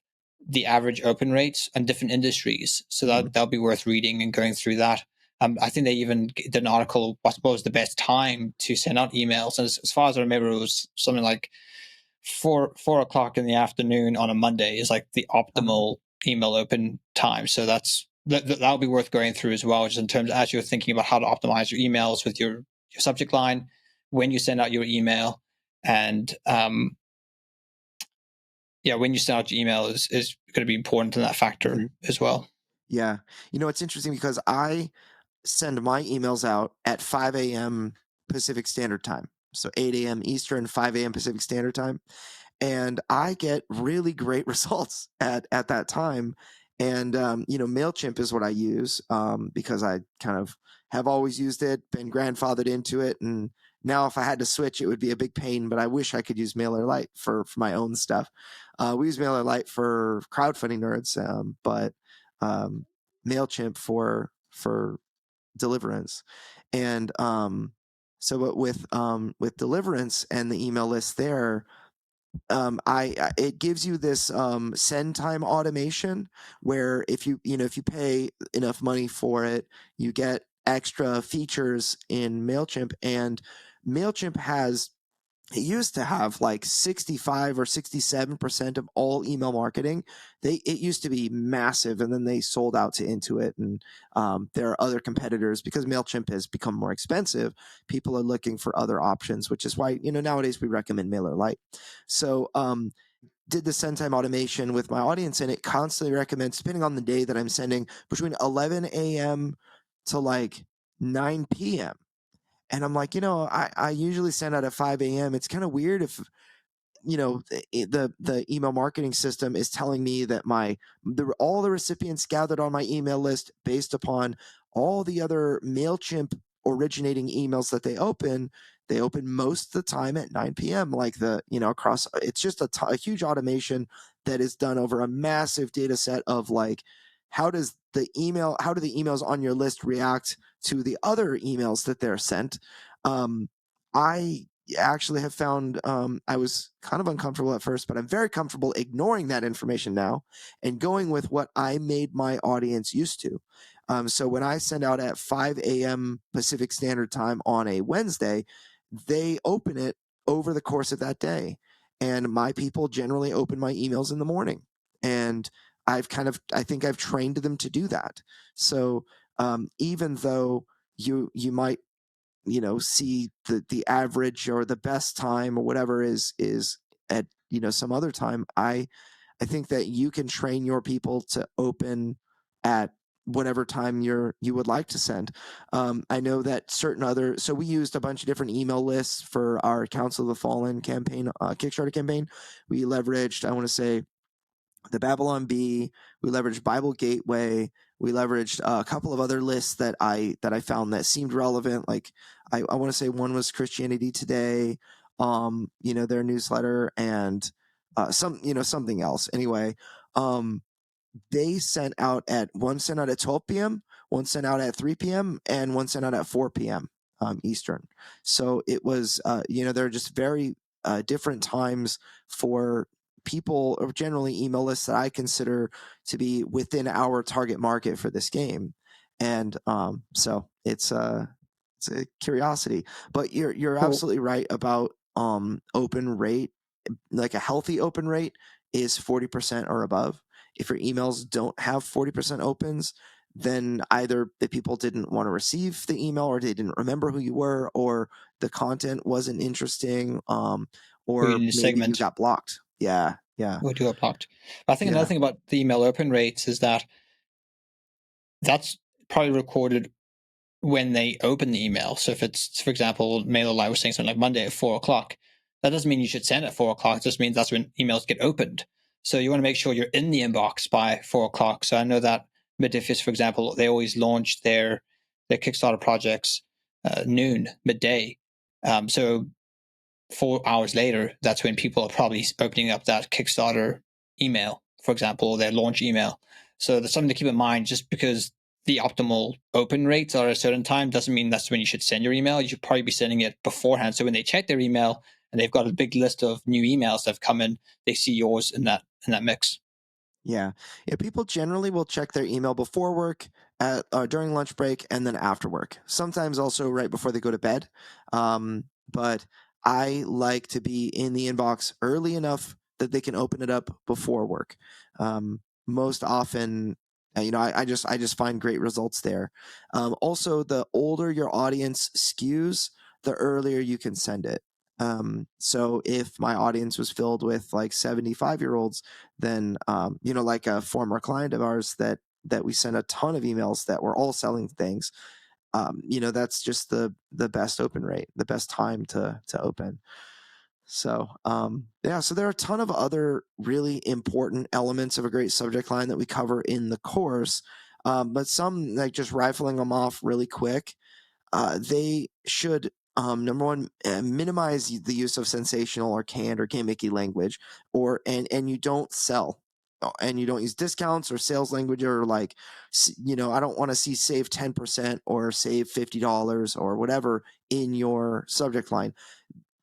the average open rates on different industries. So that'll be worth reading and going through that. I think they even did an article, what was the best time to send out emails. And as far as I remember, it was something like 4 o'clock in the afternoon on a Monday is like the optimal email open time. So that'll be worth going through as well, just in terms of, as you're thinking about how to optimize your emails with your subject line when you send out your email. And when you send out your email is going to be important in that factor as well. Yeah. It's interesting because I send my emails out at 5 a.m. Pacific Standard Time. So 8 a.m. Eastern, 5 a.m. Pacific Standard Time. And I get really great results at that time. And MailChimp is what I use, because I kind of have always used it, been grandfathered into it, and now if I had to switch, it would be a big pain. But I wish I could use MailerLite for my own stuff. We use MailerLite for crowdfunding nerds, but MailChimp for deliverance. And so, but with deliverance and the email list there, it gives you this send time automation, where if you pay enough money for it, you get extra features in Mailchimp. And Mailchimp has it used to have like 65 or 67% of all email marketing. It used to be massive, and then they sold out to Intuit, and there are other competitors. Because MailChimp has become more expensive, people are looking for other options, which is why nowadays we recommend MailerLite. So did the send time automation with my audience, and it constantly recommends, depending on the day that I'm sending, between 11 a.m. to like 9 p.m. And I'm like, I usually send out at 5 a.m. It's kind of weird if, the email marketing system is telling me that all the recipients gathered on my email list, based upon all the other MailChimp originating emails that they open most of the time at 9 p.m. Like across, it's just a huge automation that is done over a massive data set of like, how do the emails on your list react to the other emails that they're sent. I actually have found, I was kind of uncomfortable at first, but I'm very comfortable ignoring that information now and going with what I made my audience used to. So when I send out at 5 a.m. Pacific Standard Time on a Wednesday, they open it over the course of that day. And my people generally open my emails in the morning. And I think I've trained them to do that. So even though you might see the average or the best time or whatever is at some other time, I think that you can train your people to open at whatever time you would like to send. I know that so we used a bunch of different email lists for our Council of the Fallen campaign, Kickstarter campaign. We leveraged, I want to say, the Babylon Bee. We leveraged Bible Gateway. We leveraged a couple of other lists that I found that seemed relevant. Like I want to say one was Christianity Today, their newsletter, and something else. Anyway, they sent out one sent out at 12 p.m., one sent out at 3 p.m., and one sent out at 4 p.m. Eastern. So it was, there are just very different times for people, or generally email lists that I consider to be within our target market for this game. And so it's a curiosity. But you're Cool. absolutely right about open rate. Like a healthy open rate is 40% or above. If your emails don't have 40% opens, then either the people didn't want to receive the email, or they didn't remember who you were, or the content wasn't interesting, Or or you need a maybe you segment. got blocked. Yeah. Or do a blocked. I think another Yeah. thing about the email open rates is that that's probably recorded when they open the email. So if it's, for example, MailerLite was saying something like Monday at 4 o'clock, that doesn't mean you should send at 4 o'clock. It just means that's when emails get opened. So you want to make sure you're in the inbox by 4 o'clock. So I know that Modifius, for example, they always launch their Kickstarter projects noon, midday. So 4 hours later, that's when people are probably opening up that Kickstarter email, for example, or their launch email. So that's something to keep in mind. Just because the optimal open rates are at a certain time doesn't mean that's when you should send your email. You should probably be sending it beforehand. So when they check their email and they've got a big list of new emails that have come in, they see yours in that mix. Yeah. People generally will check their email before work, during lunch break, and then after work. Sometimes also right before they go to bed. But I like to be in the inbox early enough that they can open it up before work. Most often, I just find great results there. Also, the older your audience skews, the earlier you can send it. So if my audience was filled with like 75-year-olds, then like a former client of ours that we sent a ton of emails that were all selling things, that's just the best open rate, the best time to open. So so there are a ton of other really important elements of a great subject line that we cover in the course, but some, like just rifling them off really quick, they should, number one, minimize the use of sensational or canned or gimmicky language, and you don't sell, and you don't use discounts or sales language, or like, I don't want to see save 10% or save $50 or whatever in your subject line.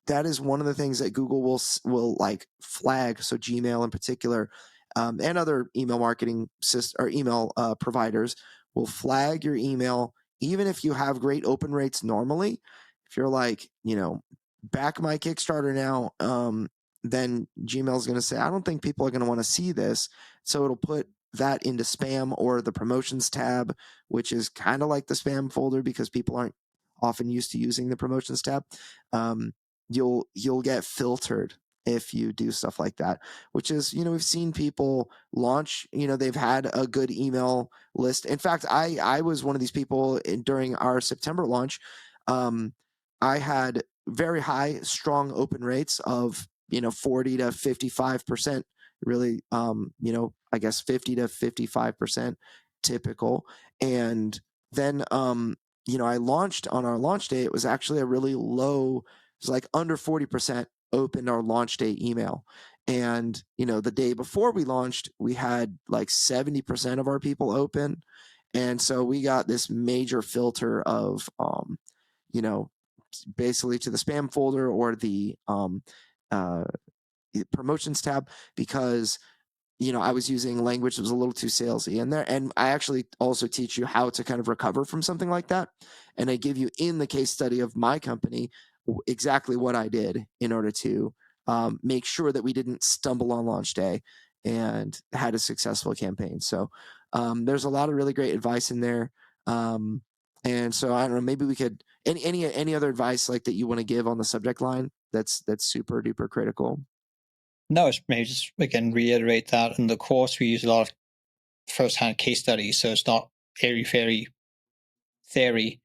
That is one of the things that Google will like flag. So Gmail in particular, and other email marketing or email providers will flag your email, even if you have great open rates normally. If you're like, back my Kickstarter now, then Gmail is going to say, I don't think people are going to want to see this. So it'll put that into spam or the promotions tab, which is kind of like the spam folder because people aren't often used to using the promotions tab. You'll get filtered if you do stuff like that, which is, we've seen people launch, they've had a good email list. In fact, I was one of these people during our September launch. I had very high, strong open rates of, 40 to 55%, really, I guess 50 to 55% typical. And then, I launched on our launch day. It was actually a really low, it was like under 40% opened our launch day email. And, the day before we launched, we had like 70% of our people open. And so we got this major filter of, basically to the spam folder or the promotions tab, because I was using language that was a little too salesy in there. And I actually also teach you how to kind of recover from something like that. And I give you in the case study of my company exactly what I did in order to make sure that we didn't stumble on launch day and had a successful campaign. So there's a lot of really great advice in there. And so I don't know, maybe we could, any other advice like that you want to give on the subject line that's super duper critical. No, it's maybe just again reiterate that in the course we use a lot of first-hand case studies, so it's not airy fairy theory.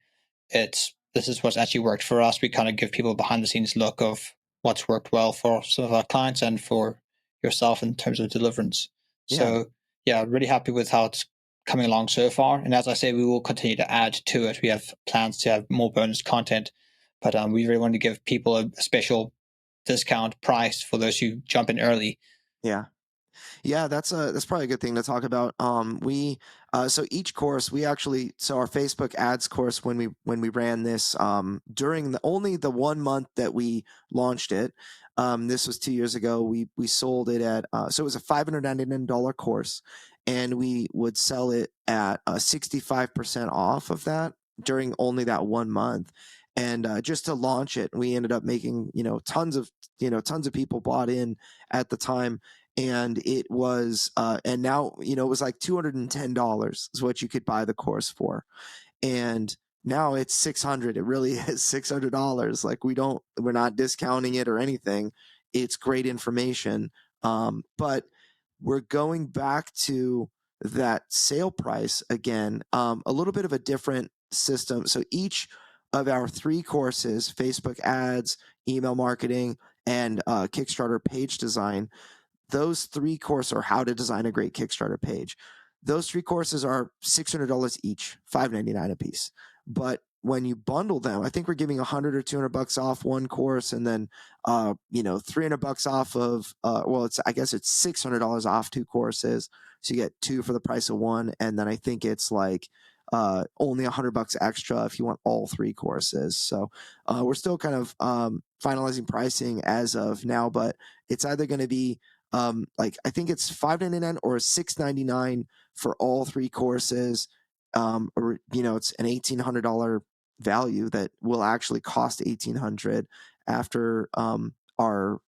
This is what's actually worked for us. We kind of give people a behind the scenes look of what's worked well for some of our clients and for yourself in terms of deliverance. So yeah, really happy with how it's coming along so far. And as I say, we will continue to add to it. We have plans to have more bonus content, but we really want to give people a special discount price for those who jump in early. Yeah, that's probably a good thing to talk about. So each course so our Facebook ads course, when we ran this during only the 1 month that we launched it, this was 2 years ago. We sold it at so it was a $599 course, and we would sell it at 65% off of that during only that 1 month. And just to launch it, we ended up making tons of people bought in at the time. And it was and now it was like $210 is what you could buy the course for, and now it's $600. It really is $600. Like we're not discounting it or anything. It's great information, but we're going back to that sale price again, a little bit of a different system. So each of our 3 courses, Facebook ads, email marketing, and Kickstarter page design, those 3 courses are how to design a great Kickstarter page. Those 3 courses are $600 each, $599 a piece. But when you bundle them, I think we're giving $100 or $200 off one course, and then $300 off of I guess it's $600 off 2 courses, so you get 2 for the price of 1, and then I think it's like only $100 extra if you want all 3 courses. So we're still kind of finalizing pricing as of now, but it's either going to be I think it's $599 or $699 for all 3 courses. Or it's an $1,800 value that will actually cost $1,800 after our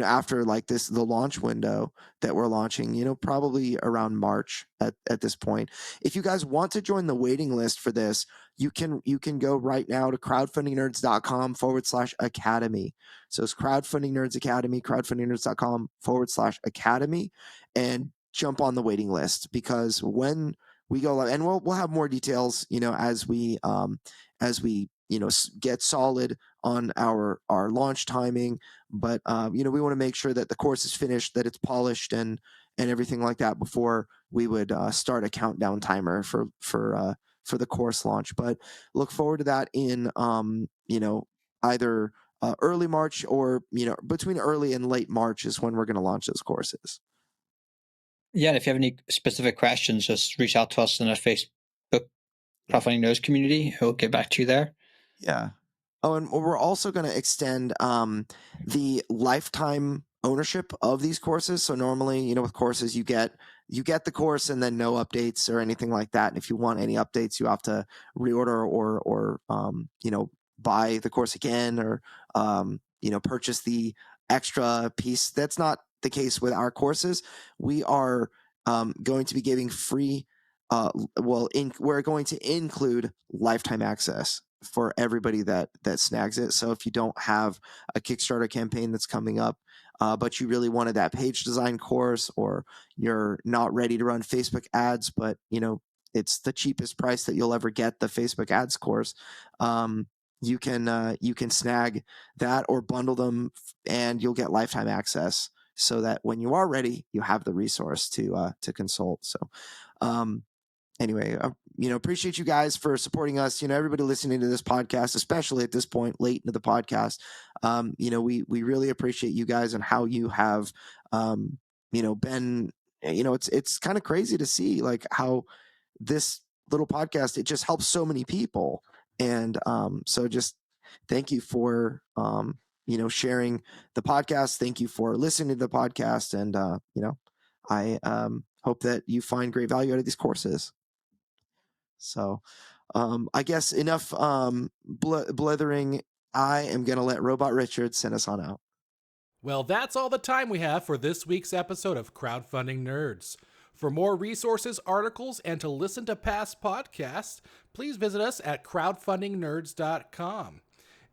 after like the launch window that we're launching, probably around March at this point. If you guys want to join the waiting list for this, you can go right now to crowdfundingnerds.com/academy. So it's Crowdfunding Nerds Academy, crowdfundingnerds.com/academy, and jump on the waiting list, because when we go live, and we'll have more details, as we get solid on our launch timing. But we want to make sure that the course is finished, that it's polished, and everything like that before we would start a countdown timer for the course launch. But look forward to that in either early March or between early and late March is when we're going to launch those courses. Yeah, and if you have any specific questions, just reach out to us in our Facebook Crowdfunding Nerds community. We'll get back to you there. Yeah. Oh, and we're also going to extend the lifetime ownership of these courses. So normally, with courses, you get the course and then no updates or anything like that. And if you want any updates, you have to reorder or buy the course again, or purchase the extra piece. That's not the case with our courses. We are going to be giving free. We're going to include lifetime access for everybody that snags it. So if you don't have a Kickstarter campaign that's coming up, but you really wanted that page design course, or you're not ready to run Facebook ads, but it's the cheapest price that you'll ever get, the Facebook ads course, you can snag that or bundle them, and you'll get lifetime access, so that when you are ready, you have the resource to consult. So anyway, appreciate you guys for supporting us. Everybody listening to this podcast, especially at this point late into the podcast, we really appreciate you guys and how you have, been, it's kind of crazy to see like how this little podcast, it just helps so many people. And so just thank you for, sharing the podcast. Thank you for listening to the podcast. And, I hope that you find great value out of these courses. So I guess enough blithering. I am going to let Robot Richard send us on out. Well, that's all the time we have for this week's episode of Crowdfunding Nerds. For more resources, articles, and to listen to past podcasts, please visit us at crowdfundingnerds.com.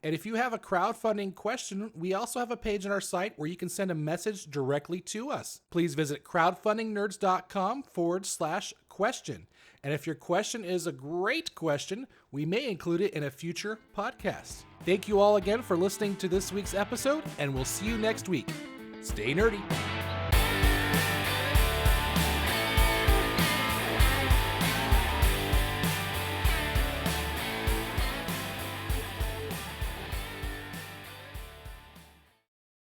And if you have a crowdfunding question, we also have a page on our site where you can send a message directly to us. Please visit crowdfundingnerds.com/question. question. And if your question is a great question, we may include it in a future podcast. Thank you all again for listening to this week's episode, and we'll see you next week. Stay nerdy.